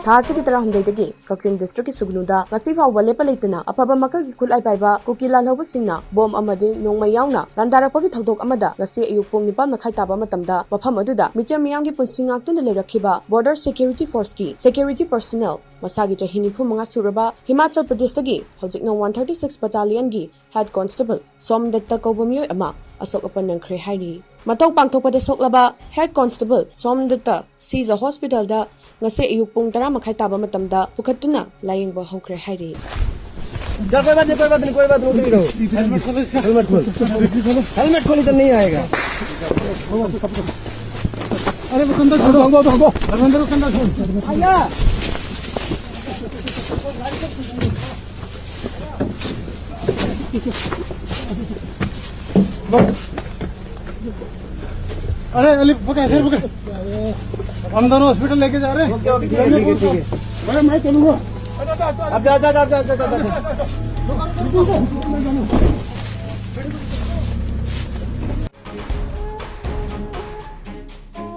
थासी की तरह हमदेदगी कक्सिंग डिस्ट्रिक्ट की सुगनुदा ngasi फाव लेपा लेतना अफबा मकल की खुलाई पाइबा कुकी लालहौब सिंगना बॉम अमदि नोंगमै यावना लांदारकपगी थौदोक अमदा ngasi अयुक पुंग 9 मखाई ताबा मतमदा मफम अदुदा मिचम मियांगी पुंसि ngaktuना लेरखिबा बॉर्डर सिक्योरिटी फोर्स की सिक्योरिटी पर्सनल मसागी चही 95 सुरबा हिमाचल प्रदेश तगी हौजिक 136 बटालियन की हेड कांस्टेबल सोम दत्त कौबा मियोय अमा असोक अपन नंखरे हाइरी मथौ पांगथोकपा सोकलाबा हेड कांस्टेबल सोम दत्त सीजा हॉस्पिटल दा ngasi अयुक पुंग 10 मखाई ताबा मतमदा पुखतुना लायंगबा हौखरे हाइरी कोई बात नहीं रहो हेलमेट खोल इधर नहीं आएगा अरे वो कंधा छोड़ो अंदर वो कंधा छोड़ आया अरे अली पकड़ फिर पकड़ हम दोनों हॉस्पिटल लेके जा रहे हैं ठीक है अरे मैं चलूंगा अब जा